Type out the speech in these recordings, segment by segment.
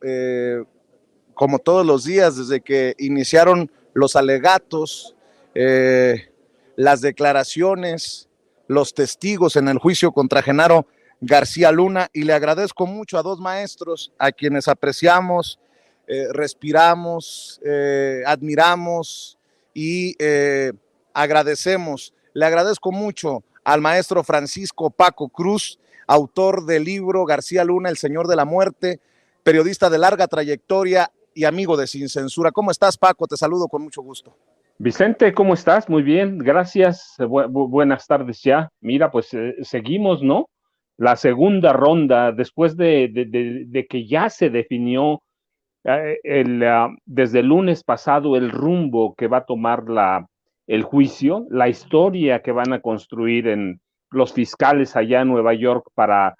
eh, como todos los días, desde que iniciaron los alegatos, las declaraciones, los testigos en el juicio contra Genaro García Luna, y le agradezco mucho a dos maestros a quienes apreciamos, respiramos, admiramos y agradecemos. Le agradezco mucho al maestro Francisco Paco Cruz, autor del libro García Luna, El Señor de la Muerte, periodista de larga trayectoria y amigo de Sin Censura. ¿Cómo estás, Paco? Te saludo con mucho gusto. Vicente, ¿cómo estás? Muy bien, gracias. Buenas tardes ya. Mira, pues seguimos, ¿no? La segunda ronda, después de que ya se definió desde el lunes pasado el rumbo que va a tomar el juicio, la historia que van a construir en los fiscales allá en Nueva York para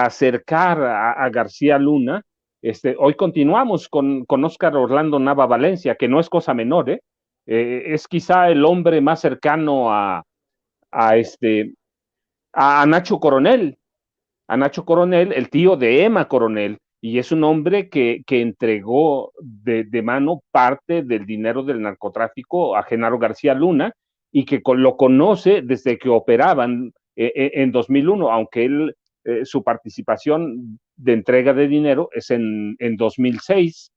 acercar a García Luna. Hoy continuamos con Óscar Orlando Nava Valencia, que no es cosa menor, ¿eh? Es quizá el hombre más cercano a, a Nacho Coronel, el tío de Emma Coronel, y es un hombre que entregó de mano parte del dinero del narcotráfico a Genaro García Luna y que lo conoce desde que operaban en 2001, aunque él, su participación de entrega de dinero es en 2006.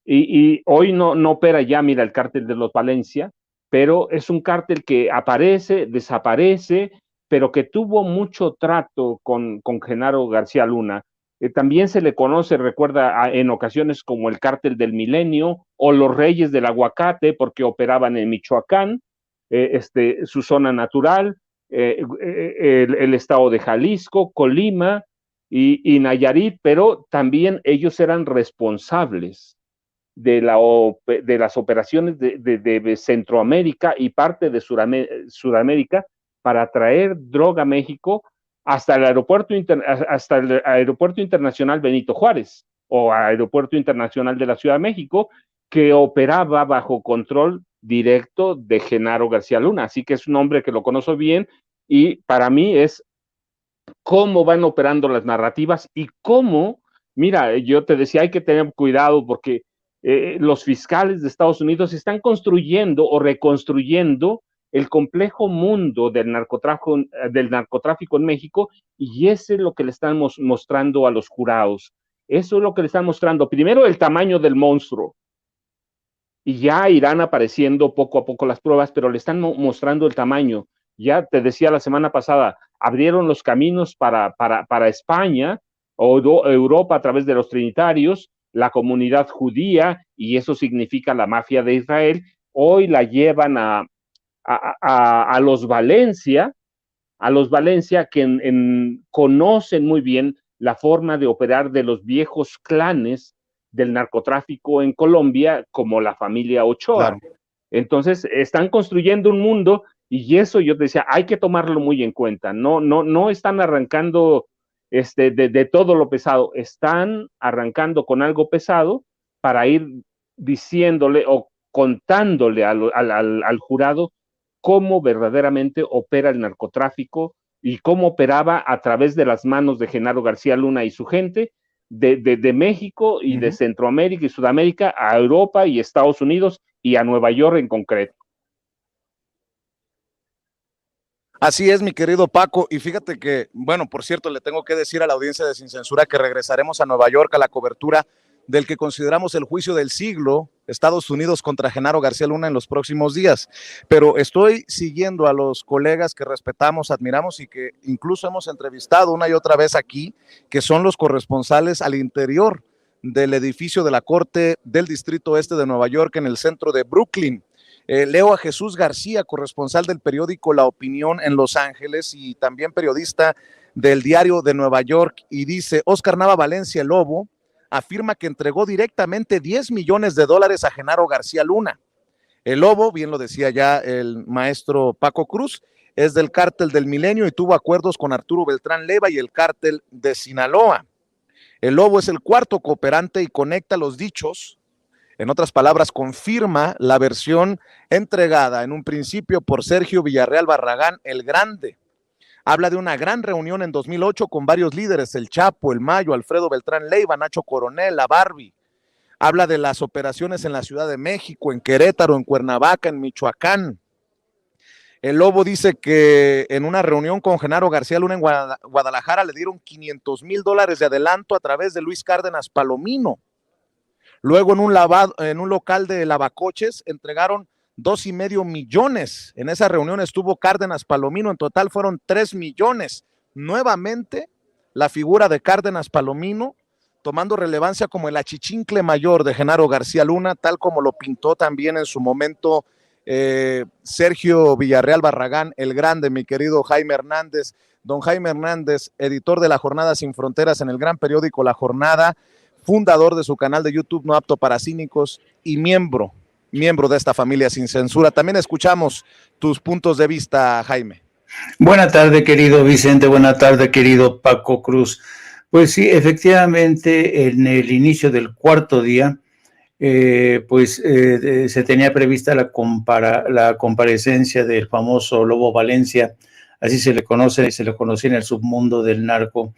Y hoy no opera ya, mira, el cártel de los Valencia, pero es un cártel que aparece, desaparece, pero que tuvo mucho trato con Genaro García Luna. También se le conoce, recuerda, en ocasiones como el cártel del Milenio o los Reyes del Aguacate, porque operaban en Michoacán, su zona natural, el estado de Jalisco, Colima y Nayarit, pero también ellos eran responsables de las operaciones de Centroamérica y parte de Sudamérica para traer droga a México hasta el aeropuerto internacional Benito Juárez o aeropuerto internacional de la Ciudad de México, que operaba bajo control directo de Genaro García Luna. Así que es un hombre que lo conozco bien y para mí es cómo van operando las narrativas y cómo, mira, yo te decía, hay que tener cuidado porque los fiscales de Estados Unidos están construyendo o reconstruyendo el complejo mundo del narcotráfico en México, y eso es lo que le están mostrando a los jurados. Eso es lo que le están mostrando. Primero, el tamaño del monstruo, y ya irán apareciendo poco a poco las pruebas, pero le están mostrando el tamaño. Ya te decía la semana pasada, abrieron los caminos para España o Europa a través de los trinitarios, la comunidad judía, y eso significa la mafia de Israel. Hoy la llevan a los Valencia, que conocen muy bien la forma de operar de los viejos clanes del narcotráfico en Colombia, como la familia Ochoa. Claro. Entonces, están construyendo un mundo, y eso yo decía, hay que tomarlo muy en cuenta. No están arrancando de todo lo pesado, están arrancando con algo pesado para ir diciéndole o contándole al jurado cómo verdaderamente opera el narcotráfico y cómo operaba a través de las manos de Genaro García Luna y su gente de México y de Centroamérica y Sudamérica a Europa y Estados Unidos y a Nueva York en concreto. Así es, mi querido Paco, y fíjate que, bueno, por cierto, le tengo que decir a la audiencia de Sin Censura que regresaremos a Nueva York a la cobertura del que consideramos el juicio del siglo, Estados Unidos contra Genaro García Luna, en los próximos días. Pero estoy siguiendo a los colegas que respetamos, admiramos y que incluso hemos entrevistado una y otra vez aquí, que son los corresponsales al interior del edificio de la Corte del Distrito Este de Nueva York, en el centro de Brooklyn. Leo a Jesús García, corresponsal del periódico La Opinión en Los Ángeles y también periodista del Diario de Nueva York, y dice: Óscar Nava Valencia, el Lobo, afirma que entregó directamente $10 millones a Genaro García Luna. El Lobo, bien lo decía ya el maestro Paco Cruz, es del cártel del Milenio y tuvo acuerdos con Arturo Beltrán Leiva y el cártel de Sinaloa. El Lobo es el cuarto cooperante y conecta los dichos. En otras palabras, confirma la versión entregada en un principio por Sergio Villarreal Barragán el Grande. Habla de una gran reunión en 2008 con varios líderes, el Chapo, el Mayo, Alfredo Beltrán Leiva, Nacho Coronel, la Barbie. Habla de las operaciones en la Ciudad de México, en Querétaro, en Cuernavaca, en Michoacán. El Lobo dice que en una reunión con Genaro García Luna en Guadalajara le dieron $500,000 de adelanto a través de Luis Cárdenas Palomino. Luego en un local de lavacoches entregaron 2.5 millones. En esa reunión estuvo Cárdenas Palomino, en total fueron 3 millones. Nuevamente, la figura de Cárdenas Palomino tomando relevancia como el achichincle mayor de Genaro García Luna, tal como lo pintó también en su momento Sergio Villarreal Barragán, el grande, mi querido Jaime Hernández. Don Jaime Hernández, editor de La Jornada Sin Fronteras en el gran periódico La Jornada, fundador de su canal de YouTube No Apto para Cínicos y miembro de esta familia sin censura. También escuchamos tus puntos de vista, Jaime. Buena tarde, querido Vicente. Buena tarde, querido Paco Cruz. Pues sí, efectivamente, en el inicio del cuarto día, se tenía prevista la comparecencia del famoso Lobo Valencia, así se le conocía en el submundo del narco.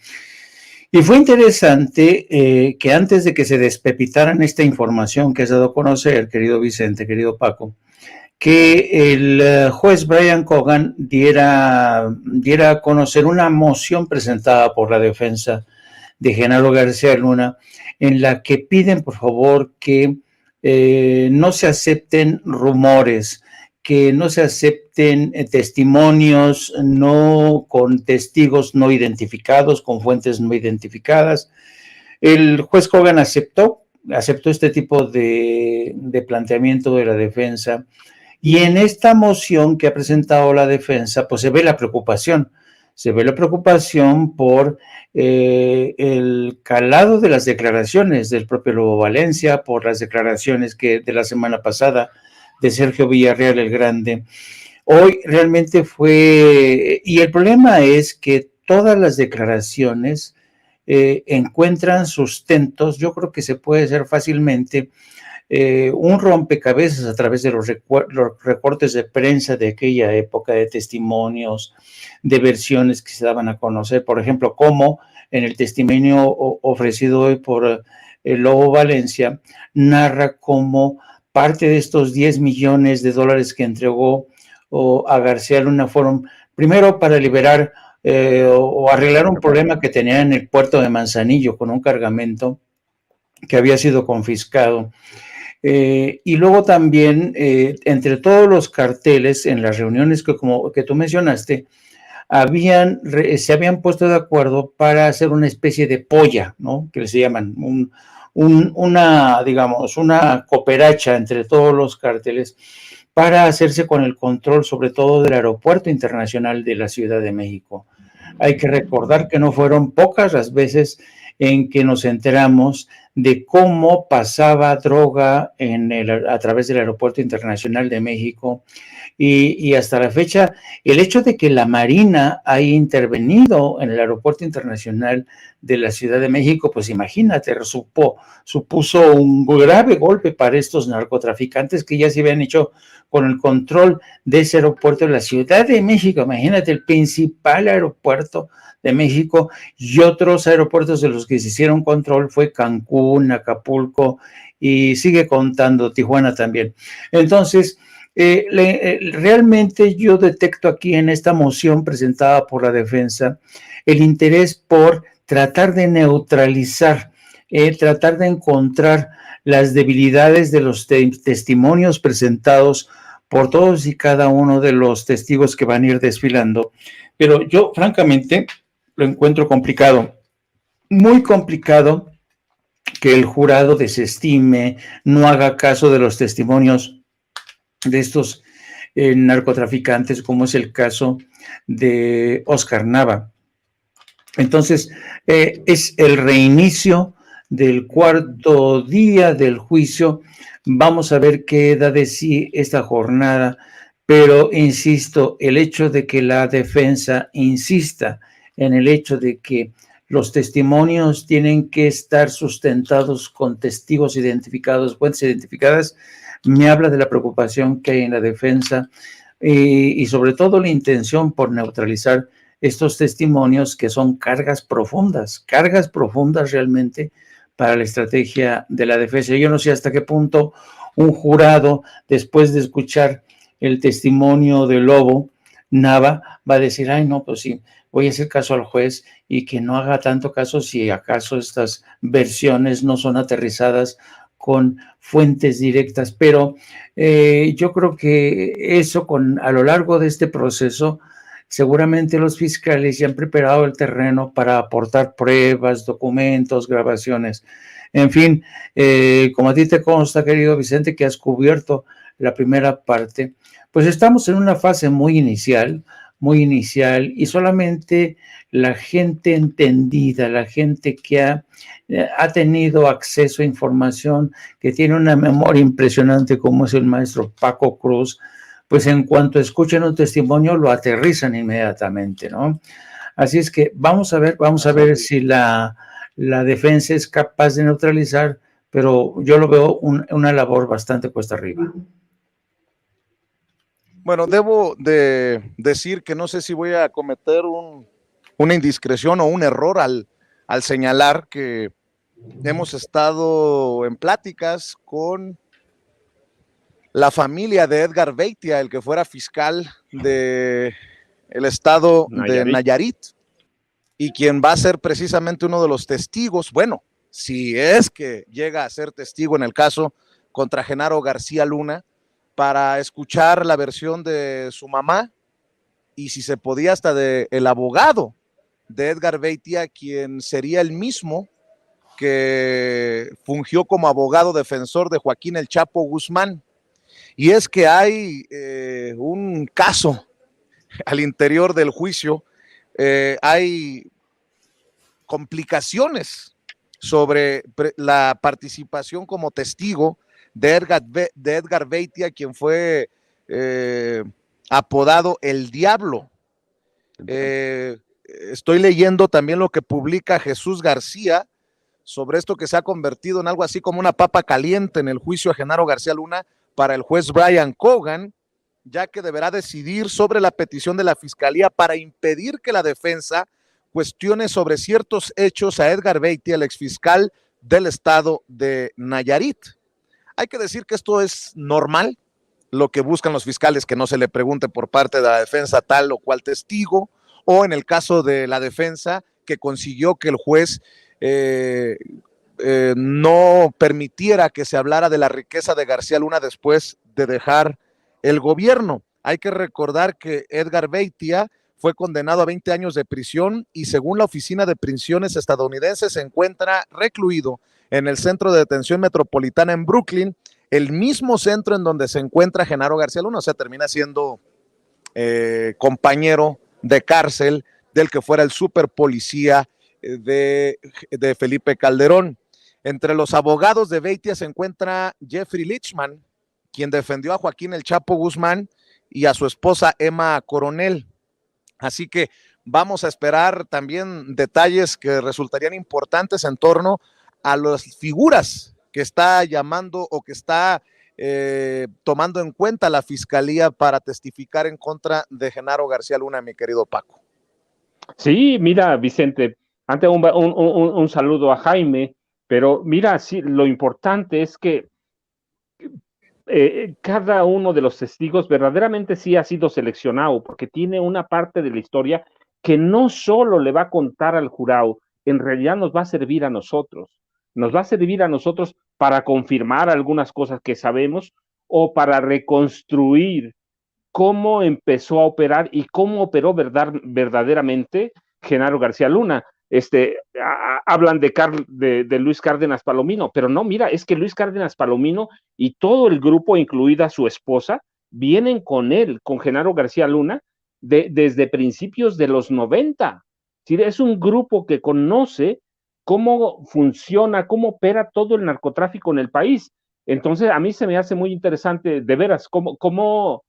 Y fue interesante que antes de que se despepitaran esta información que has dado a conocer, querido Vicente, querido Paco, que el juez Brian Cogan diera a conocer una moción presentada por la defensa de Genaro García Luna, en la que piden, por favor, que no se acepten rumores, que no se acepten testimonios con testigos no identificados, con fuentes no identificadas. El juez Cogan aceptó este tipo de planteamiento de la defensa, y en esta moción que ha presentado la defensa, pues se ve la preocupación por el calado de las declaraciones del propio Lobo Valencia, por las declaraciones de la semana pasada de Sergio Villarreal el Grande. Hoy realmente y el problema es que todas las declaraciones encuentran sustentos. Yo creo que se puede hacer fácilmente un rompecabezas a través de los recortes de prensa de aquella época, de testimonios, de versiones que se daban a conocer. Por ejemplo, como en el testimonio ofrecido hoy por el Lobo Valencia, narra cómo parte de estos $10 millones que entregó a García Luna fueron primero para liberar o arreglar un problema que tenía en el puerto de Manzanillo con un cargamento que había sido confiscado. Y luego también, entre todos los carteles, en las reuniones que tú mencionaste, se habían puesto de acuerdo para hacer una especie de polla, ¿no? Que se llaman, una cooperacha entre todos los carteles para hacerse con el control, sobre todo del Aeropuerto Internacional de la Ciudad de México. Hay que recordar que no fueron pocas las veces en que nos enteramos de cómo pasaba droga a través del Aeropuerto Internacional de México, y hasta la fecha el hecho de que la Marina haya intervenido en el Aeropuerto Internacional de la Ciudad de México, pues imagínate, supuso un grave golpe para estos narcotraficantes que ya se habían hecho con el control de ese aeropuerto de la Ciudad de México. Imagínate, el principal aeropuerto de México, y otros aeropuertos de los que se hicieron control fue Cancún, Acapulco, y sigue contando Tijuana también. Entonces, realmente yo detecto aquí en esta moción presentada por la defensa el interés por tratar de neutralizar, tratar de encontrar las debilidades de los testimonios presentados por todos y cada uno de los testigos que van a ir desfilando. Pero yo, francamente, lo encuentro complicado, muy complicado, que el jurado desestime, no haga caso de los testimonios de estos narcotraficantes, como es el caso de Oscar Nava. Entonces, es el reinicio del cuarto día del juicio. Vamos a ver qué da de sí esta jornada, pero insisto, el hecho de que la defensa insista en el hecho de que los testimonios tienen que estar sustentados con testigos identificados, fuentes identificadas, me habla de la preocupación que hay en la defensa y sobre todo la intención por neutralizar estos testimonios que son cargas profundas realmente para la estrategia de la defensa. Yo no sé hasta qué punto un jurado, después de escuchar el testimonio de Lobo Nava, va a decir, ay, no, pues sí, voy a hacer caso al juez, y que no haga tanto caso si acaso estas versiones no son aterrizadas con fuentes directas. Pero yo creo que eso, a lo largo de este proceso, seguramente los fiscales ya han preparado el terreno para aportar pruebas, documentos, grabaciones. En fin, como a ti te consta, querido Vicente, que has cubierto la primera parte, pues estamos en una fase muy inicial, y solamente la gente entendida, la gente que ha tenido acceso a información, que tiene una memoria impresionante, como es el maestro Paco Cruz, pues en cuanto escuchen un testimonio lo aterrizan inmediatamente, ¿no? Así es que vamos a ver si la defensa es capaz de neutralizar, pero yo lo veo una labor bastante cuesta arriba. Bueno, debo de decir que no sé si voy a cometer una indiscreción o un error al señalar que hemos estado en pláticas con la familia de Edgar Beitia, el que fuera fiscal del estado de Nayarit, y quien va a ser precisamente uno de los testigos, bueno, si es que llega a ser testigo en el caso contra Genaro García Luna, para escuchar la versión de su mamá y si se podía hasta del abogado de Edgar Beitia, quien sería el mismo que fungió como abogado defensor de Joaquín El Chapo Guzmán. Y es que hay un caso al interior del juicio, hay complicaciones sobre la participación como testigo de Edgar Beitia, quien fue apodado El Diablo. Estoy leyendo también lo que publica Jesús García sobre esto, que se ha convertido en algo así como una papa caliente en el juicio a Genaro García Luna para el juez Brian Cogan, ya que deberá decidir sobre la petición de la fiscalía para impedir que la defensa cuestione sobre ciertos hechos a Edgar Beitia, el exfiscal del estado de Nayarit. Hay que decir que esto es normal, lo que buscan los fiscales, que no se le pregunte por parte de la defensa tal o cual testigo, o en el caso de la defensa, que consiguió que el juez no permitiera que se hablara de la riqueza de García Luna después de dejar el gobierno. Hay que recordar que Edgar Beitia fue condenado a 20 años de prisión y según la Oficina de Prisiones estadounidense se encuentra recluido en el Centro de Detención Metropolitana en Brooklyn, el mismo centro en donde se encuentra Genaro García Luna, o sea, termina siendo compañero de cárcel del que fuera el superpolicía de Felipe Calderón. Entre los abogados de Beitia se encuentra Jeffrey Lichman, quien defendió a Joaquín El Chapo Guzmán y a su esposa Emma Coronel. Así que vamos a esperar también detalles que resultarían importantes en torno a las figuras que está llamando o que está tomando en cuenta la fiscalía para testificar en contra de Genaro García Luna, mi querido Paco. Sí, mira, Vicente, antes un saludo a Jaime, pero mira, sí, lo importante es que cada uno de los testigos verdaderamente sí ha sido seleccionado, porque tiene una parte de la historia que no solo le va a contar al jurado, en realidad nos va a servir a nosotros para confirmar algunas cosas que sabemos o para reconstruir cómo empezó a operar y cómo operó verdaderamente Genaro García Luna. Hablan de Luis Cárdenas Palomino, pero no, mira, es que Luis Cárdenas Palomino y todo el grupo, incluida su esposa, vienen con él, con Genaro García Luna, desde principios de los 90. ¿Sí? Es un grupo que conoce cómo funciona, cómo opera todo el narcotráfico en el país. Entonces, a mí se me hace muy interesante, de veras, cómo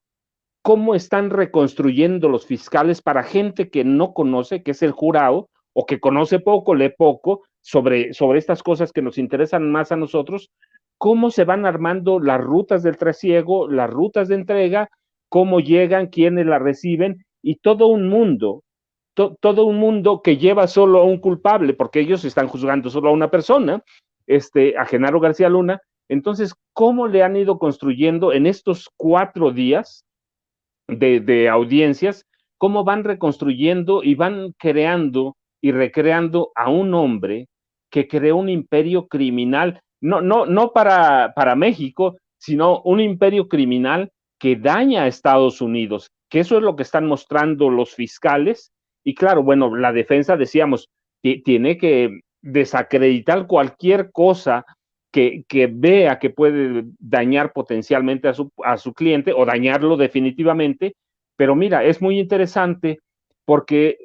están reconstruyendo los fiscales para gente que no conoce, que es el jurado, o que conoce poco, lee poco sobre estas cosas que nos interesan más a nosotros, cómo se van armando las rutas del trasiego, las rutas de entrega, cómo llegan, quiénes la reciben, y todo un mundo todo un mundo que lleva solo a un culpable, porque ellos están juzgando solo a una persona, a Genaro García Luna. Entonces, ¿cómo le han ido construyendo en estos 4 días de audiencias? ¿Cómo van reconstruyendo y van creando y recreando a un hombre que creó un imperio criminal, no para México, sino un imperio criminal que daña a Estados Unidos, que eso es lo que están mostrando los fiscales? Y claro, bueno, la defensa, decíamos, tiene que desacreditar cualquier cosa que vea que puede dañar potencialmente a su cliente o dañarlo definitivamente. Pero mira, es muy interesante porque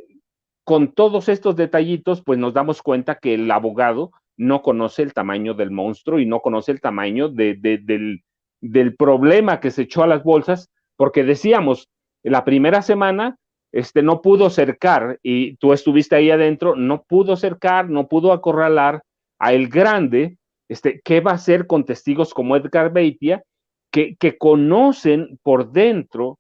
con todos estos detallitos, pues nos damos cuenta que el abogado no conoce el tamaño del monstruo y no conoce el tamaño del problema que se echó a las bolsas, porque decíamos, la primera semana no pudo cercar, y tú estuviste ahí adentro, no pudo cercar, no pudo acorralar a El Grande. ¿Qué va a hacer con testigos como Edgar Beitia, que conocen por dentro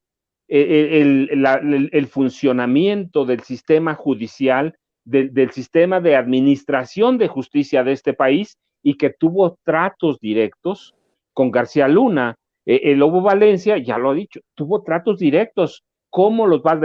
el funcionamiento del sistema judicial, del sistema de administración de justicia de este país, y que tuvo tratos directos con García Luna? El Lobo Valencia, ya lo ha dicho, tuvo tratos directos. ¿Cómo los va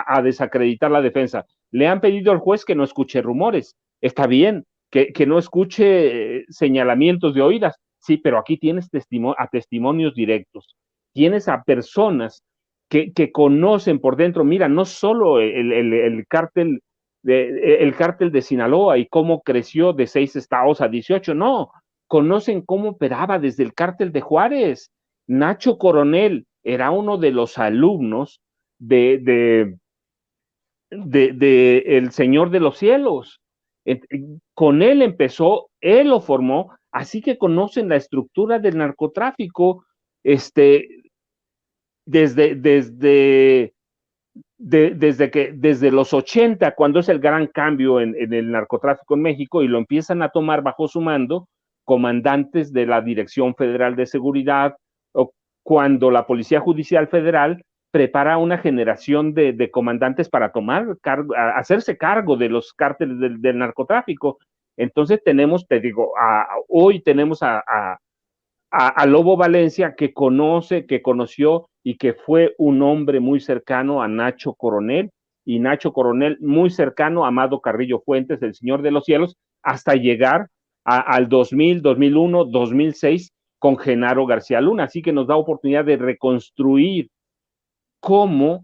a desacreditar la defensa? Le han pedido al juez que no escuche rumores. Está bien, que no escuche señalamientos de oídas. Sí, pero aquí tienes a testimonios directos. Tienes a personas que conocen por dentro. Mira, no solo el cártel de Sinaloa y cómo creció de 6 estados a 18, no, conocen cómo operaba desde el cártel de Juárez. Nacho Coronel era uno de los alumnos de El Señor de los Cielos. Con él empezó, él lo formó, así que conocen la estructura del narcotráfico desde los 80, cuando es el gran cambio en el narcotráfico en México, y lo empiezan a tomar bajo su mando comandantes de la Dirección Federal de Seguridad, o cuando la Policía Judicial Federal prepara una generación de comandantes para hacerse cargo de los cárteles del narcotráfico. Entonces tenemos, te digo, hoy tenemos a Lobo Valencia, que conoció y que fue un hombre muy cercano a Nacho Coronel, y Nacho Coronel muy cercano a Amado Carrillo Fuentes, el Señor de los Cielos, hasta llegar al 2000, 2001, 2006 con Genaro García Luna. Así que nos da oportunidad de reconstruir cómo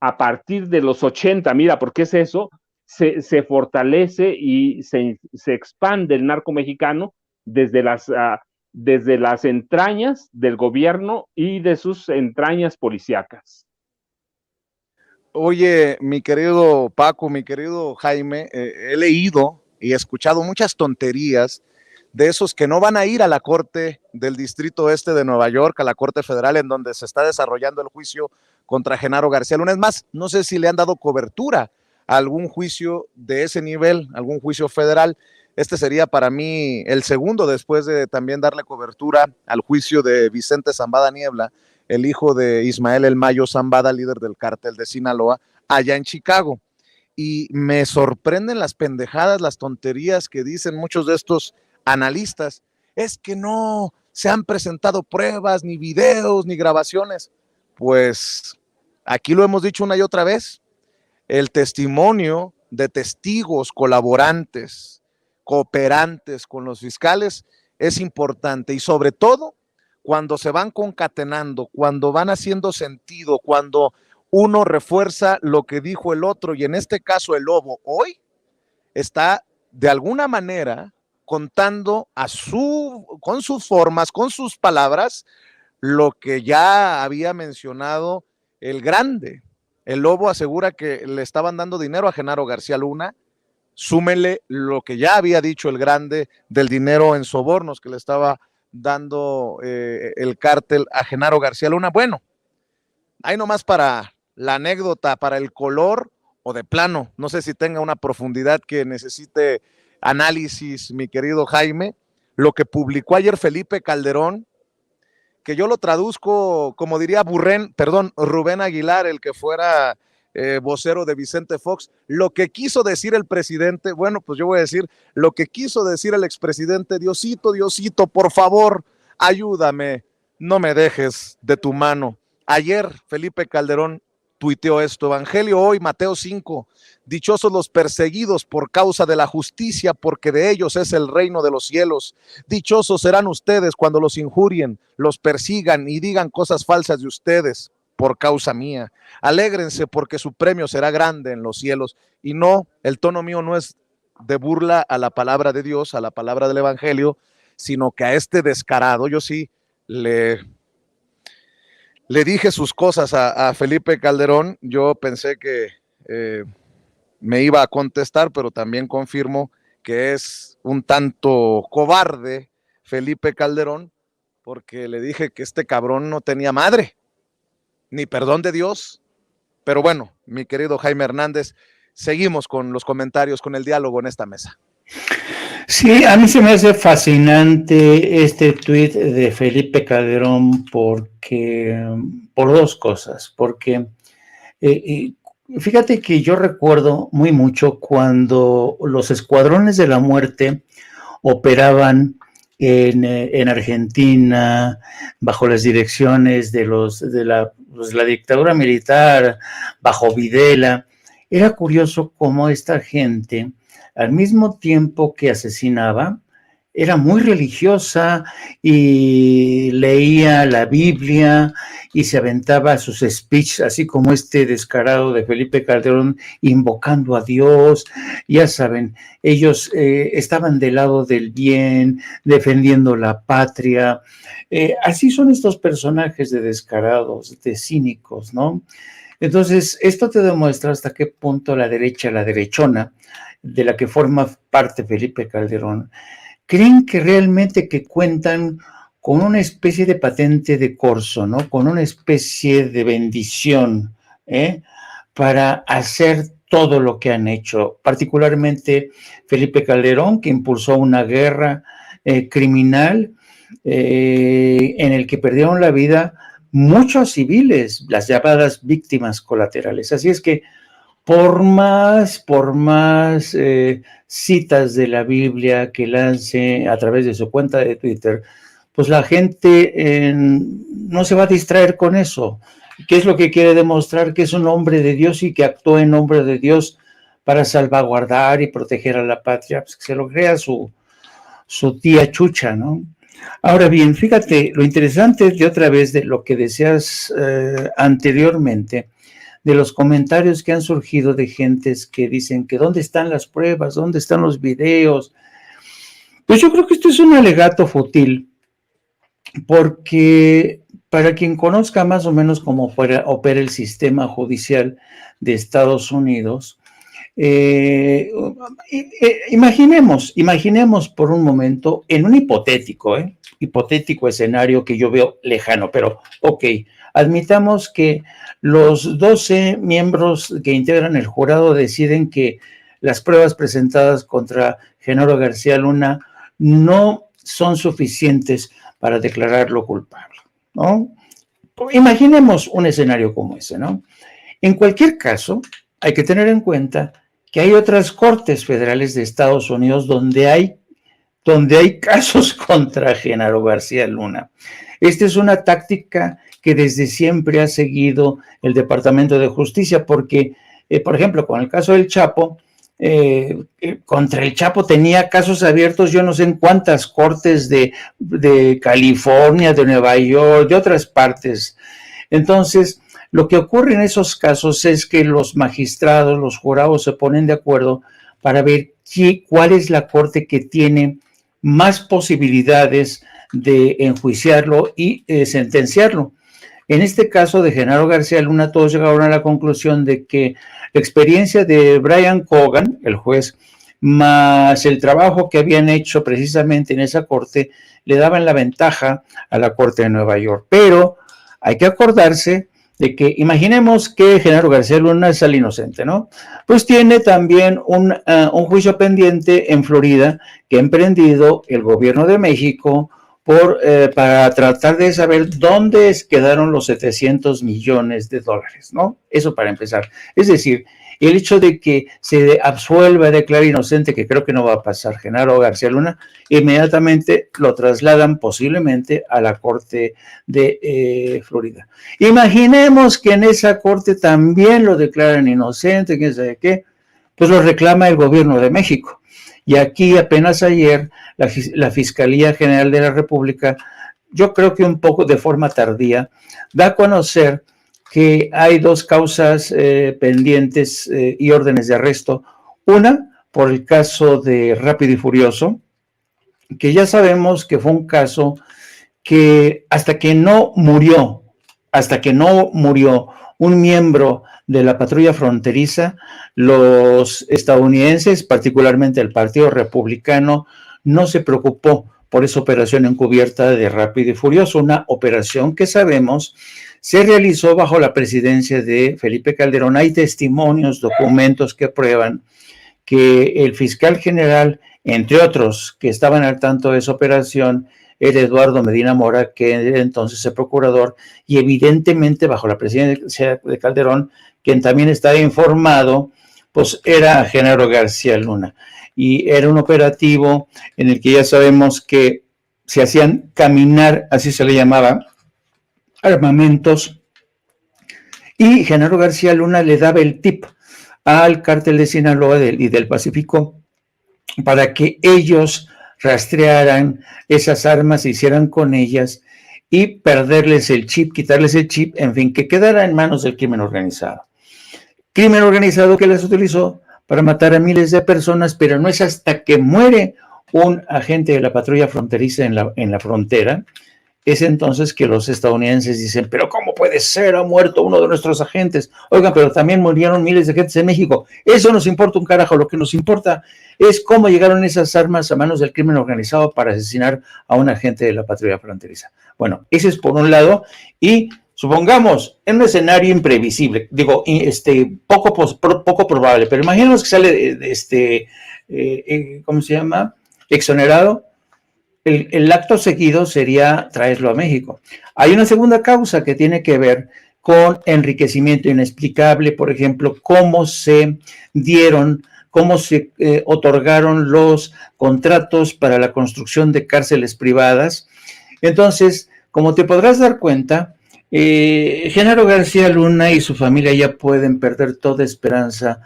a partir de los 80, mira, porque es eso, se fortalece y se expande el narco mexicano desde las entrañas del gobierno y de sus entrañas policíacas. Oye, mi querido Paco, mi querido Jaime, he leído y escuchado muchas tonterías de esos que no van a ir a la Corte del Distrito Este de Nueva York, a la Corte Federal, en donde se está desarrollando el juicio contra Genaro García Luna. Es más, no sé si le han dado cobertura a algún juicio de ese nivel, algún juicio federal. Este sería para mí el segundo, después de también darle cobertura al juicio de Vicente Zambada Niebla, el hijo de Ismael El Mayo Zambada, líder del cártel de Sinaloa, allá en Chicago. Y me sorprenden las pendejadas, las tonterías que dicen muchos de estos analistas. Es que no se han presentado pruebas, ni videos, ni grabaciones. Pues aquí lo hemos dicho una y otra vez, el testimonio de testigos, colaborantes, cooperantes con los fiscales es importante, y sobre todo cuando se van concatenando, cuando van haciendo sentido, cuando uno refuerza lo que dijo el otro, y en este caso el Lobo hoy está de alguna manera contando con sus formas, con sus palabras, lo que ya había mencionado el Grande. El Lobo asegura que le estaban dando dinero a Genaro García Luna. Súmele lo que ya había dicho el Grande del dinero en sobornos que le estaba dando el cártel a Genaro García Luna. Bueno, ahí nomás para la anécdota, para el color, o de plano, no sé si tenga una profundidad que necesite análisis, mi querido Jaime, lo que publicó ayer Felipe Calderón, que yo lo traduzco como diría Rubén Aguilar, el que fuera vocero de Vicente Fox. Lo que quiso decir el presidente, bueno, pues yo voy a decir lo que quiso decir el expresidente: Diosito, Diosito, por favor, ayúdame, no me dejes de tu mano. Ayer Felipe Calderón tuiteó esto: Evangelio hoy, Mateo 5, dichosos los perseguidos por causa de la justicia, porque de ellos es el reino de los cielos. Dichosos serán ustedes cuando los injurien, los persigan y digan cosas falsas de ustedes por causa mía. Alégrense porque su premio será grande en los cielos. Y no, el tono mío no es de burla a la palabra de Dios, a la palabra del Evangelio, sino que a este descarado, yo sí le dije sus cosas a Felipe Calderón. Yo pensé que me iba a contestar, pero también confirmo que es un tanto cobarde Felipe Calderón, porque le dije que este cabrón no tenía madre, ni perdón de Dios. Pero bueno, mi querido Jaime Hernández, seguimos con los comentarios, con el diálogo en esta mesa. Sí, a mí se me hace fascinante este tuit de Felipe Calderón por dos cosas, porque fíjate que yo recuerdo muy mucho cuando los escuadrones de la muerte operaban en Argentina bajo las direcciones de la dictadura militar, bajo Videla. Era curioso cómo esta gente, al mismo tiempo que asesinaba, era muy religiosa y leía la Biblia y se aventaba sus speeches, así como este descarado de Felipe Calderón, invocando a Dios. Ya saben, ellos estaban del lado del bien, defendiendo la patria. Así son estos personajes de descarados, de cínicos, ¿no? Entonces, esto te demuestra hasta qué punto la derecha, la derechona, de la que forma parte Felipe Calderón, creen que realmente que cuentan con una especie de patente de corso, ¿no? Con una especie de bendición, para hacer todo lo que han hecho, particularmente Felipe Calderón, que impulsó una guerra criminal en el que perdieron la vida muchos civiles, las llamadas víctimas colaterales. Así es que por más citas de la Biblia que lance a través de su cuenta de Twitter, pues la gente no se va a distraer con eso. ¿Qué es lo que quiere demostrar? Que es un hombre de Dios y que actuó en nombre de Dios para salvaguardar y proteger a la patria. Pues que se lo crea su tía Chucha, ¿no? Ahora bien, fíjate, lo interesante de otra vez de lo que decías anteriormente, de los comentarios que han surgido de gentes que dicen que dónde están las pruebas, dónde están los videos. Pues yo creo que esto es un alegato fútil, porque para quien conozca más o menos cómo opera el sistema judicial de Estados Unidos, imaginemos por un momento, en un hipotético escenario que yo veo lejano, pero ok, admitamos que los 12 miembros que integran el jurado deciden que las pruebas presentadas contra Genaro García Luna no son suficientes para declararlo culpable, ¿no? Imaginemos un escenario como ese, ¿no? En cualquier caso, hay que tener en cuenta que hay otras cortes federales de Estados Unidos donde hay casos contra Genaro García Luna. Esta es una táctica que desde siempre ha seguido el Departamento de Justicia, porque, por ejemplo, con el caso del Chapo, contra el Chapo tenía casos abiertos, yo no sé en cuántas cortes de California, de Nueva York, de otras partes. Entonces, lo que ocurre en esos casos es que los magistrados, los jurados se ponen de acuerdo para ver cuál es la corte que tiene más posibilidades de enjuiciarlo y sentenciarlo. En este caso de Genaro García Luna, todos llegaron a la conclusión de que la experiencia de Brian Cogan, el juez, más el trabajo que habían hecho precisamente en esa corte, le daban la ventaja a la Corte de Nueva York. Pero hay que acordarse de que imaginemos que Genaro García Luna sale inocente, ¿no? Pues tiene también un juicio pendiente en Florida que ha emprendido el gobierno de México para tratar de saber dónde quedaron los 700 millones de dólares, ¿no? Eso para empezar. Es decir, el hecho de que se absuelva, declare inocente, que creo que no va a pasar, Genaro García Luna, inmediatamente lo trasladan posiblemente a la Corte de Florida. Imaginemos que en esa corte también lo declaran inocente, quién sabe qué, pues lo reclama el gobierno de México. Y aquí apenas ayer la Fiscalía General de la República, yo creo que un poco de forma tardía, da a conocer que hay dos causas pendientes y órdenes de arresto. Una, por el caso de Rápido y Furioso, que ya sabemos que fue un caso que hasta que no murió un miembro de la patrulla fronteriza, los estadounidenses, particularmente el Partido Republicano, no se preocupó por esa operación encubierta de Rápido y Furioso, una operación que sabemos se realizó bajo la presidencia de Felipe Calderón. Hay testimonios, documentos que prueban que el fiscal general, entre otros que estaban al tanto de esa operación, era Eduardo Medina Mora, que era entonces el procurador, y evidentemente bajo la presidencia de Calderón, quien también estaba informado, pues era Genaro García Luna. Y era un operativo en el que ya sabemos que se hacían caminar, así se le llamaba, armamentos, y Genaro García Luna le daba el tip al cártel de Sinaloa y del Pacífico para que ellos rastrearan esas armas, se hicieran con ellas y perderles el chip, quitarles el chip, en fin, que quedara en manos del crimen organizado. Crimen organizado que las utilizó para matar a miles de personas, pero no es hasta que muere un agente de la patrulla fronteriza en la frontera, es entonces que los estadounidenses dicen, pero ¿cómo puede ser? Ha muerto uno de nuestros agentes. Oigan, pero también murieron miles de agentes en México. Eso nos importa un carajo. Lo que nos importa es cómo llegaron esas armas a manos del crimen organizado para asesinar a un agente de la patrulla fronteriza. Bueno, ese es por un lado. Y supongamos, en un escenario imprevisible, digo, poco probable, pero imaginemos que sale, ¿cómo se llama? Exonerado. El acto seguido sería traerlo a México. Hay una segunda causa que tiene que ver con enriquecimiento inexplicable, por ejemplo, cómo se otorgaron los contratos para la construcción de cárceles privadas. Entonces, como te podrás dar cuenta, Genaro García Luna y su familia ya pueden perder toda esperanza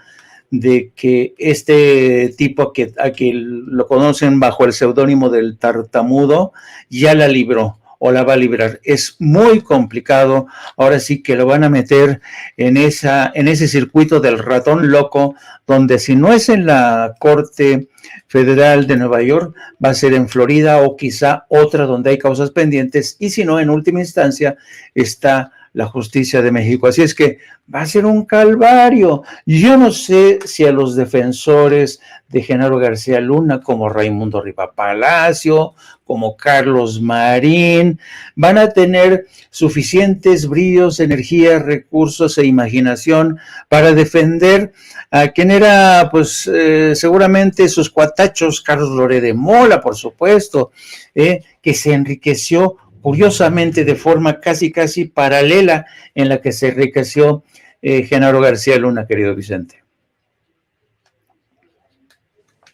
de que este tipo a que lo conocen bajo el seudónimo del Tartamudo ya la libró o la va a librar. Es muy complicado. Ahora sí que lo van a meter en ese circuito del ratón loco, donde si no es en la Corte Federal de Nueva York, va a ser en Florida o quizá otra donde hay causas pendientes, y si no, en última instancia está la justicia de México. Así es que va a ser un calvario. Yo no sé si a los defensores de Genaro García Luna, como Raimundo Riva Palacio, como Carlos Marín, van a tener suficientes bríos, energía, recursos e imaginación para defender a quien era, pues, seguramente sus cuatachos, Carlos Loret de Mola, por supuesto, que se enriqueció curiosamente de forma casi paralela en la que se enriqueció Genaro García Luna, querido Vicente.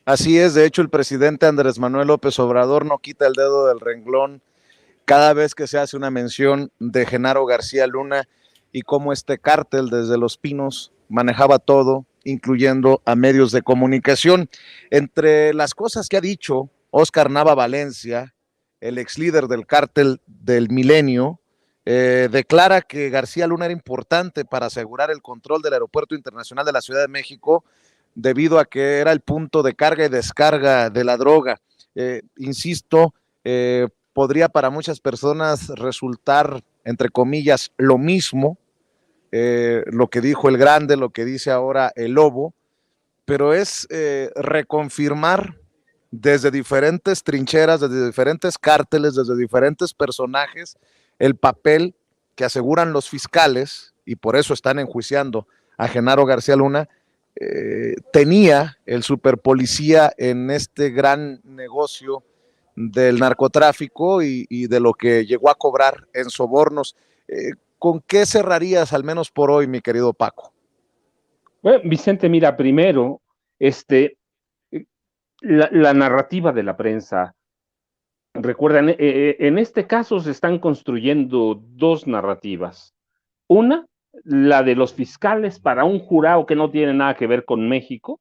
Así es, de hecho el presidente Andrés Manuel López Obrador no quita el dedo del renglón cada vez que se hace una mención de Genaro García Luna y cómo este cártel desde Los Pinos manejaba todo, incluyendo a medios de comunicación. Entre las cosas que ha dicho Óscar Nava Valencia, el ex líder del cártel del Milenio, declara que García Luna era importante para asegurar el control del Aeropuerto Internacional de la Ciudad de México, debido a que era el punto de carga y descarga de la droga. Insisto, podría para muchas personas resultar, entre comillas, lo mismo, lo que dijo el Grande, lo que dice ahora el Lobo, pero es reconfirmar desde diferentes trincheras, desde diferentes cárteles, desde diferentes personajes, el papel que aseguran los fiscales, y por eso están enjuiciando a Genaro García Luna, tenía el superpolicía en este gran negocio del narcotráfico y de lo que llegó a cobrar en sobornos. ¿Con qué cerrarías, al menos por hoy, mi querido Paco? Bueno, Vicente, mira, primero, la narrativa de la prensa. Recuerdan, en este caso se están construyendo dos narrativas. Una, la de los fiscales para un jurado que no tiene nada que ver con México.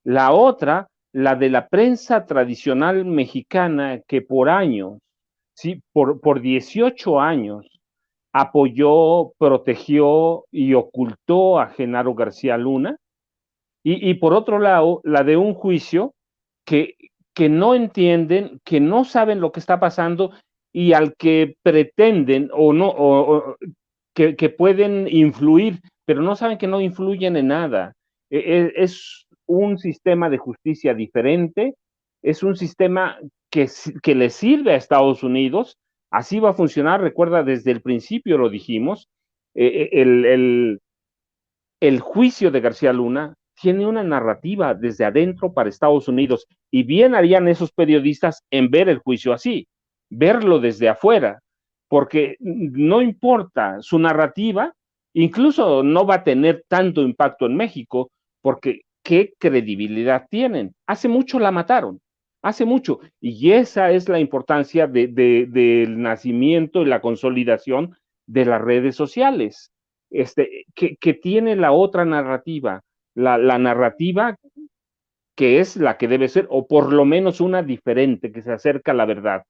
La otra, la de la prensa tradicional mexicana que por años, sí, por 18 años, apoyó, protegió y ocultó a Genaro García Luna. Y por otro lado, la de un juicio que, que no entienden, que no saben lo que está pasando y al que pretenden o no, que pueden influir, pero no saben que no influyen en nada. Es un sistema de justicia diferente, es un sistema que le sirve a Estados Unidos, así va a funcionar, recuerda, desde el principio lo dijimos, el juicio de García Luna tiene una narrativa desde adentro para Estados Unidos y bien harían esos periodistas en ver el juicio así, verlo desde afuera, porque no importa su narrativa, incluso no va a tener tanto impacto en México, porque ¿qué credibilidad tienen? Hace mucho la mataron, hace mucho, y esa es la importancia del nacimiento y la consolidación de las redes sociales. Que tiene la otra narrativa, la narrativa que es la que debe ser, o por lo menos una diferente, que se acerca a la verdad.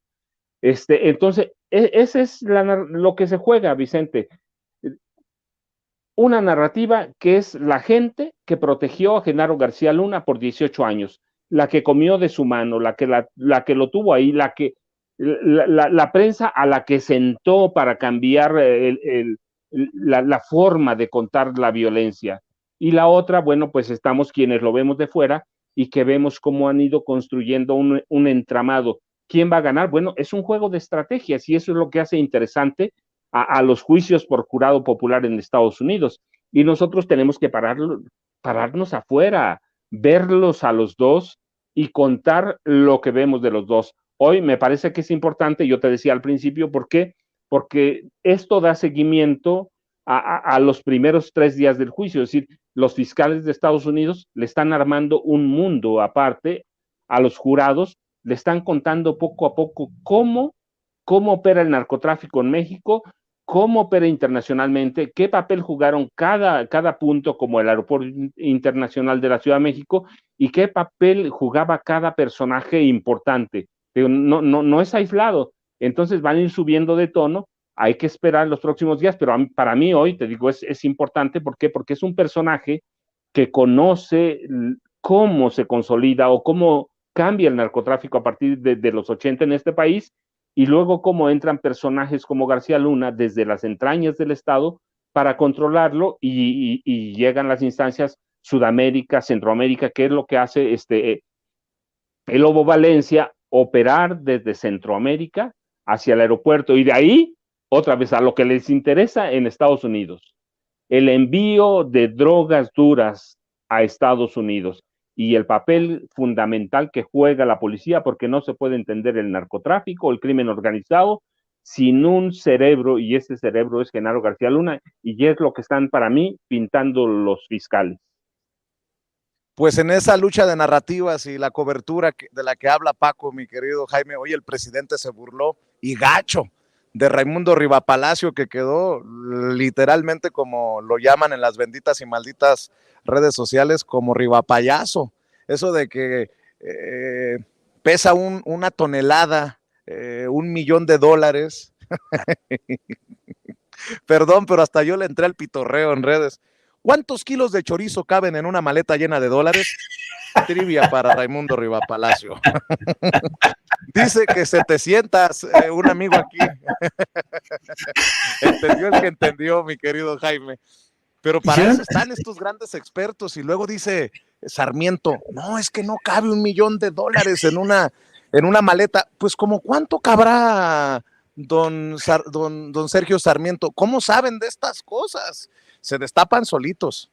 Entonces, ese es lo que se juega, Vicente. Una narrativa que es la gente que protegió a Genaro García Luna por 18 años, la que comió de su mano, la que lo tuvo ahí, la prensa a la que sentó para cambiar la forma de contar la violencia. Y la otra, bueno, pues estamos quienes lo vemos de fuera y que vemos cómo han ido construyendo un entramado. ¿Quién va a ganar? Bueno, es un juego de estrategias y eso es lo que hace interesante a los juicios por jurado popular en Estados Unidos. Y nosotros tenemos que pararnos afuera, verlos a los dos y contar lo que vemos de los dos. Hoy me parece que es importante, yo te decía al principio, ¿por qué? Porque esto da seguimiento a los primeros 3 días del juicio, es decir, los fiscales de Estados Unidos le están armando un mundo aparte a los jurados, le están contando poco a poco cómo opera el narcotráfico en México, cómo opera internacionalmente, qué papel jugaron cada punto, como el Aeropuerto Internacional de la Ciudad de México, y qué papel jugaba cada personaje importante. No es aislado, entonces van a ir subiendo de tono, hay que esperar los próximos días, pero para mí hoy, te digo, es importante, ¿por qué? Porque es un personaje que conoce cómo se consolida o cómo cambia el narcotráfico a partir de los 80 en este país, y luego cómo entran personajes como García Luna desde las entrañas del Estado para controlarlo y llegan las instancias Sudamérica, Centroamérica, que es lo que hace el Lobo Valencia, operar desde Centroamérica hacia el aeropuerto y de ahí otra vez a lo que les interesa en Estados Unidos, el envío de drogas duras a Estados Unidos y el papel fundamental que juega la policía, porque no se puede entender el narcotráfico, el crimen organizado, sin un cerebro, y ese cerebro es Genaro García Luna, y es lo que están para mí pintando los fiscales. Pues en esa lucha de narrativas y la cobertura de la que habla Paco, mi querido Jaime, hoy el presidente se burló y gacho de Raimundo Rivapalacio, que quedó literalmente, como lo llaman en las benditas y malditas redes sociales, como Rivapayazo. Eso de que pesa una tonelada, $1,000,000. Perdón, pero hasta yo le entré al pitorreo en redes. ¿Cuántos kilos de chorizo caben en una maleta llena de dólares? Trivia para Raimundo Rivapalacio. Dice que 700, un amigo aquí. Entendió el que entendió, mi querido Jaime. Pero para eso están estos grandes expertos. Y luego dice Sarmiento, no, es que no cabe $1,000,000 en una maleta. Pues como cuánto cabrá don Sergio Sarmiento. ¿Cómo saben de estas cosas? Se destapan solitos.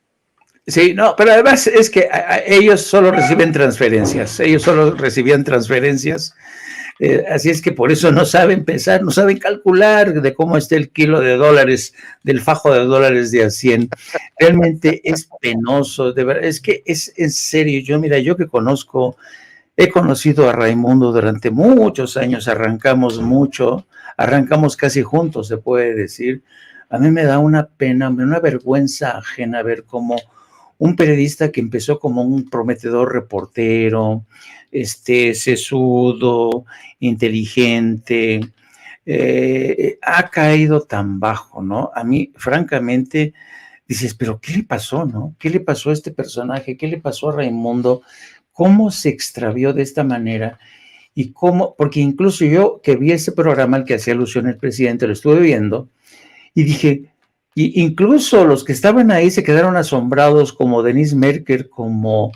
Sí, no, pero además es que ellos solo reciben transferencias, ellos solo recibían transferencias Así es que por eso no saben pensar, no saben calcular de cómo está el kilo de dólares, del fajo de dólares de a 100. Realmente es penoso, de verdad, es que es en serio. Yo que he conocido a Raimundo durante muchos años, arrancamos casi juntos, se puede decir. A mí me da una pena, una vergüenza ajena ver cómo un periodista que empezó como un prometedor reportero, sesudo, inteligente, ha caído tan bajo, ¿no? A mí, francamente, dices, pero ¿qué le pasó, no? ¿Qué le pasó a este personaje? ¿Qué le pasó a Raimundo? ¿Cómo se extravió de esta manera? Y cómo, porque incluso yo que vi ese programa al que hacía alusión el presidente, lo estuve viendo, y dije, y incluso los que estaban ahí se quedaron asombrados, como Denise Merker, como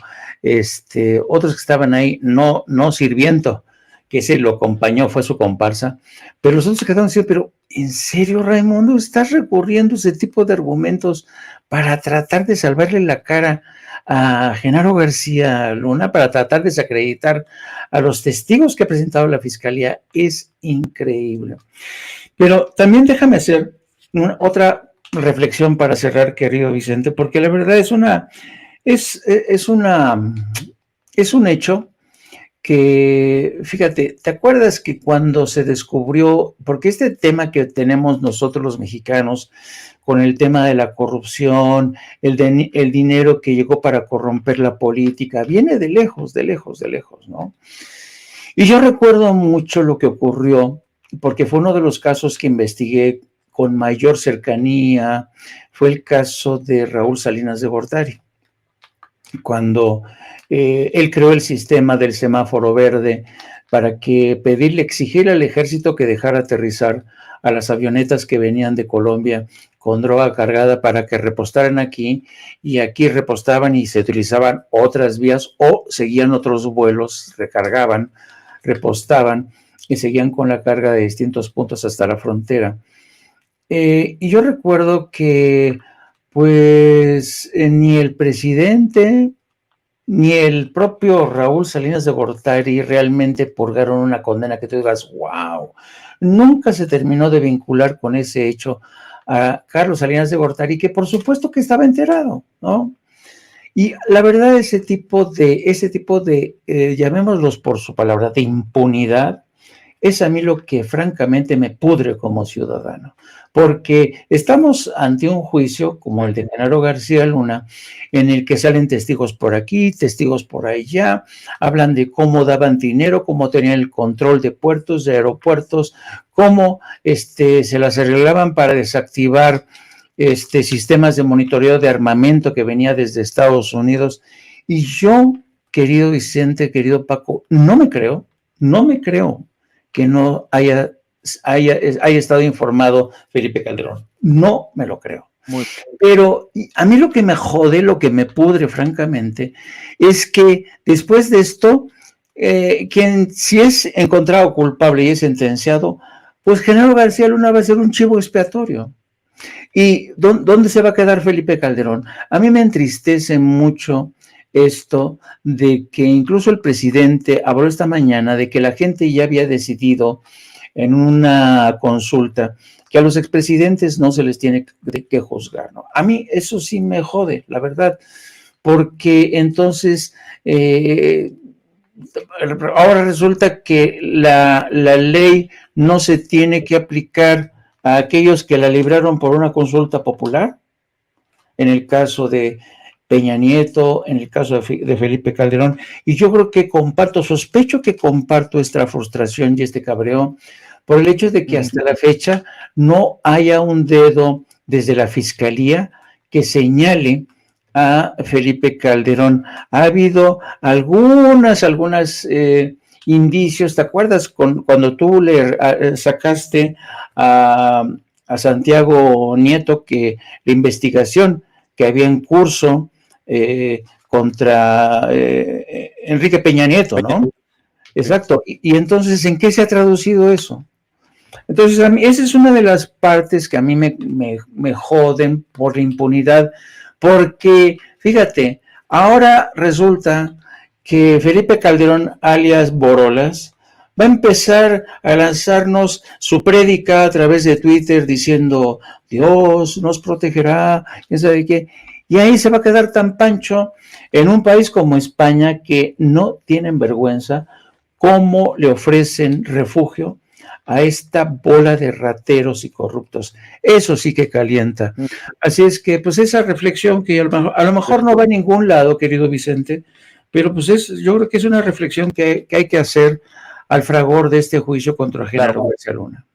otros que estaban ahí, no sirviendo, que ese lo acompañó, fue su comparsa, pero los otros se quedaron diciendo, pero ¿en serio, Raimundo, estás recurriendo a ese tipo de argumentos para tratar de salvarle la cara a Genaro García Luna, para tratar de desacreditar a los testigos que ha presentado la Fiscalía? Es increíble. Pero también déjame hacer otra reflexión para cerrar, querido Vicente, porque la verdad es un hecho que, fíjate, ¿te acuerdas que cuando se descubrió, porque este tema que tenemos nosotros los mexicanos con el tema de la corrupción, el dinero que llegó para corromper la política, viene de lejos, ¿no? Y yo recuerdo mucho lo que ocurrió, porque fue uno de los casos que investigué con mayor cercanía, fue el caso de Raúl Salinas de Gortari, cuando él creó el sistema del semáforo verde para exigir al ejército que dejara aterrizar a las avionetas que venían de Colombia con droga cargada para que repostaran aquí, y aquí repostaban y se utilizaban otras vías o seguían otros vuelos, recargaban, repostaban y seguían con la carga de distintos puntos hasta la frontera. Y yo recuerdo que pues ni el presidente ni el propio Raúl Salinas de Gortari realmente purgaron una condena que tú digas, wow, nunca se terminó de vincular con ese hecho a Carlos Salinas de Gortari, que por supuesto que estaba enterado, ¿no? Y la verdad, ese tipo de llamémoslos por su palabra, de impunidad, es a mí lo que francamente me pudre como ciudadano, porque estamos ante un juicio como el de Genaro García Luna, en el que salen testigos por aquí, testigos por allá, hablan de cómo daban dinero, cómo tenían el control de puertos, de aeropuertos, cómo se las arreglaban para desactivar sistemas de monitoreo de armamento que venía desde Estados Unidos. Y yo, querido Vicente, querido Paco, no me creo que no haya estado informado Felipe Calderón. No me lo creo. Pero a mí lo que me jode, lo que me pudre francamente, es que después de esto, quien si es encontrado culpable y es sentenciado, pues Genaro García Luna va a ser un chivo expiatorio. ¿Y dónde se va a quedar Felipe Calderón? A mí me entristece mucho esto de que incluso el presidente habló esta mañana de que la gente ya había decidido en una consulta que a los expresidentes no se les tiene que juzgar, ¿no? A mí eso sí me jode, la verdad, porque entonces ahora resulta que la ley no se tiene que aplicar a aquellos que la libraron por una consulta popular, en el caso de Peña Nieto, en el caso de Felipe Calderón, y yo creo que sospecho que comparto esta frustración y este cabreo por el hecho de que hasta la fecha no haya un dedo desde la Fiscalía que señale a Felipe Calderón. Ha habido algunas indicios, ¿te acuerdas cuando tú le sacaste a Santiago Nieto que la investigación que había en curso contra Enrique Peña Nieto, ¿no? Exacto. Y entonces, ¿en qué se ha traducido eso? Entonces, a mí, esa es una de las partes que a mí me joden por la impunidad, porque, fíjate, ahora resulta que Felipe Calderón, alias Borolas, va a empezar a lanzarnos su prédica a través de Twitter diciendo, Dios nos protegerá, quién sabe qué, y ahí se va a quedar tan pancho en un país como España que no tienen vergüenza cómo le ofrecen refugio a esta bola de rateros y corruptos. Eso sí que calienta. Así es que, pues, esa reflexión que a lo mejor no va a ningún lado, querido Vicente, pero pues yo creo que es una reflexión que hay que hacer al fragor de este juicio contra Genaro García Luna.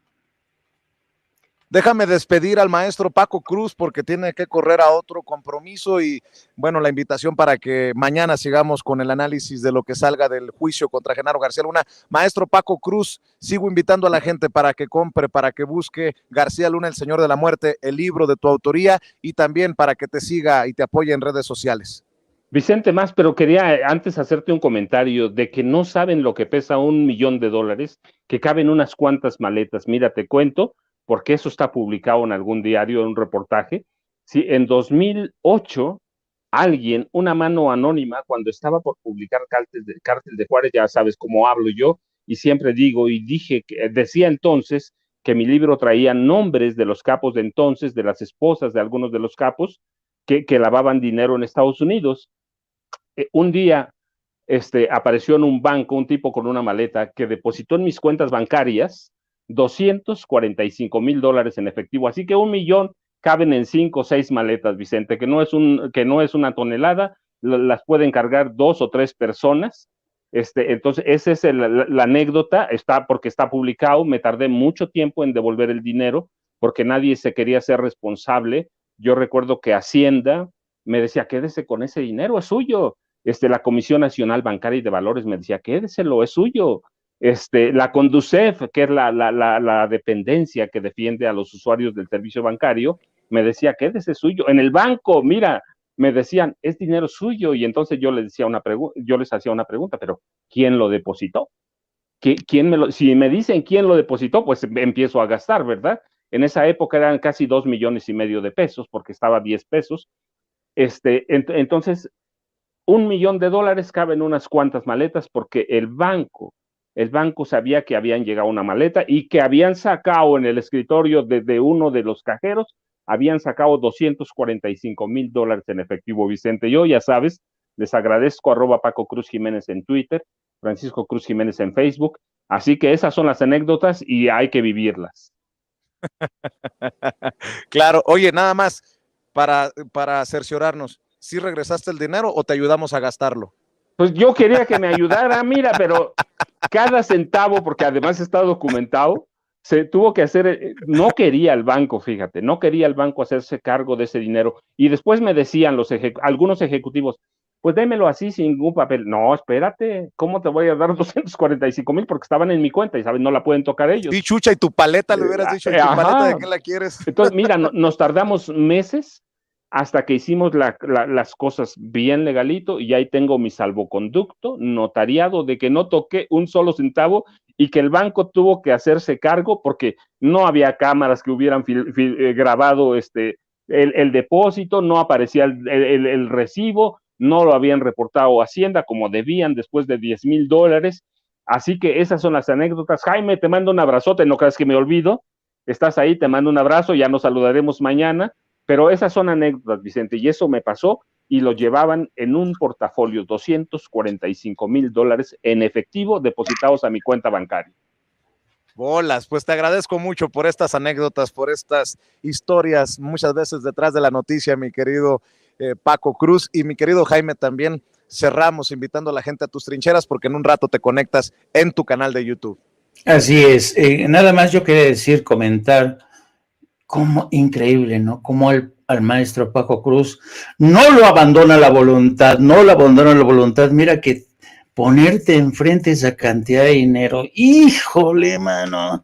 Déjame despedir al maestro Paco Cruz porque tiene que correr a otro compromiso y bueno, la invitación para que mañana sigamos con el análisis de lo que salga del juicio contra Genaro García Luna. Maestro Paco Cruz, sigo invitando a la gente para que compre, para que busque García Luna, el Señor de la Muerte, el libro de tu autoría y también para que te siga y te apoye en redes sociales. Vicente, más, pero quería antes hacerte un comentario de que no saben lo que pesa $1,000,000, que caben unas cuantas maletas. Mira, te cuento, porque eso está publicado en algún diario, en un reportaje. Sí, en 2008, alguien, una mano anónima, cuando estaba por publicar Cártel de Juárez, ya sabes cómo hablo yo, y siempre digo, y decía entonces que mi libro traía nombres de los capos de entonces, de las esposas de algunos de los capos, que lavaban dinero en Estados Unidos. Un día apareció en un banco un tipo con una maleta que depositó en mis cuentas bancarias $245,000 en efectivo. Así que 1,000,000 caben en 5 o 6 maletas, Vicente, que no es una tonelada, las pueden cargar 2 o 3 personas. Entonces, esa es la anécdota, porque está publicado. Me tardé mucho tiempo en devolver el dinero porque nadie se quería ser responsable. Yo recuerdo que Hacienda me decía, quédese con ese dinero, es suyo. La Comisión Nacional Bancaria y de Valores me decía, quédeselo, es suyo. La Conducef, que es la dependencia que defiende a los usuarios del servicio bancario, me decía, quédese suyo. En el banco, mira, me decían, es dinero suyo. Y entonces yo les hacía una pregunta, pero ¿quién lo depositó? Si me dicen quién lo depositó, pues empiezo a gastar, ¿verdad? En esa época eran casi 2,500,000 de pesos, porque estaba a 10 pesos. Entonces, $1,000,000 caben unas cuantas maletas porque el banco sabía que habían llegado una maleta y que habían sacado en el escritorio de uno de los cajeros, habían sacado $245,000 en efectivo, Vicente. Yo, ya sabes, les agradezco, @Paco Cruz Jiménez en Twitter, Francisco Cruz Jiménez en Facebook. Así que esas son las anécdotas y hay que vivirlas. Claro, oye, nada más para cerciorarnos, ¿sí regresaste el dinero o te ayudamos a gastarlo? Pues yo quería que me ayudara, mira, pero cada centavo, porque además está documentado, se tuvo que hacer, no quería el banco, fíjate, no quería el banco hacerse cargo de ese dinero. Y después me decían algunos ejecutivos, pues démelo así sin ningún papel. No, espérate, ¿cómo te voy a dar 245,000? Porque estaban en mi cuenta y, ¿sabes? No la pueden tocar ellos. Sí, chucha, y tu paleta, le hubieras dicho, ¿y tu paleta de qué la quieres? Entonces, mira, nos tardamos meses hasta que hicimos las cosas bien legalito y ahí tengo mi salvoconducto notariado de que no toqué un solo centavo y que el banco tuvo que hacerse cargo porque no había cámaras que hubieran grabado el depósito, no aparecía el recibo, no lo habían reportado a Hacienda como debían después de $10,000. Así que esas son las anécdotas. Jaime, te mando un abrazote, no creas que me olvido. Estás ahí, te mando un abrazo, ya nos saludaremos mañana. Pero esas son anécdotas, Vicente, y eso me pasó y lo llevaban en un portafolio, $245,000 en efectivo depositados a mi cuenta bancaria. Bolas, pues te agradezco mucho por estas anécdotas, por estas historias, muchas veces detrás de la noticia, mi querido Paco Cruz, y mi querido Jaime también. Cerramos invitando a la gente a tus trincheras porque en un rato te conectas en tu canal de YouTube. Así es, nada más yo quería comentar cómo increíble, ¿no? Cómo al maestro Paco Cruz no lo abandona la voluntad, mira que ponerte enfrente esa cantidad de dinero, híjole, mano,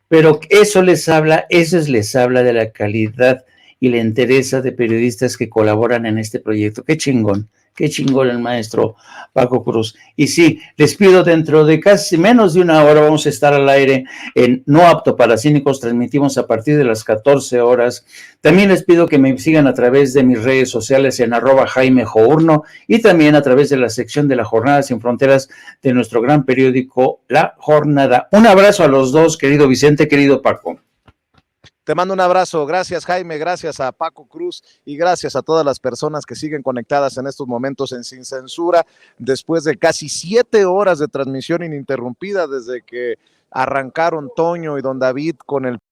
pero eso les habla de la calidad y la entereza de periodistas que colaboran en este proyecto. Qué chingón, Qué chingón el maestro Paco Cruz. Y sí, les pido, dentro de casi menos de una hora vamos a estar al aire en No Apto para Cínicos, transmitimos a partir de las 14 horas. También les pido que me sigan a través de mis redes sociales en @JaimeJourno y también a través de la sección de La Jornada Sin Fronteras de nuestro gran periódico La Jornada. Un abrazo a los dos, querido Vicente, querido Paco. Te mando un abrazo, gracias Jaime, gracias a Paco Cruz y gracias a todas las personas que siguen conectadas en estos momentos en Sin Censura, después de casi 7 horas de transmisión ininterrumpida desde que arrancaron Toño y don David con el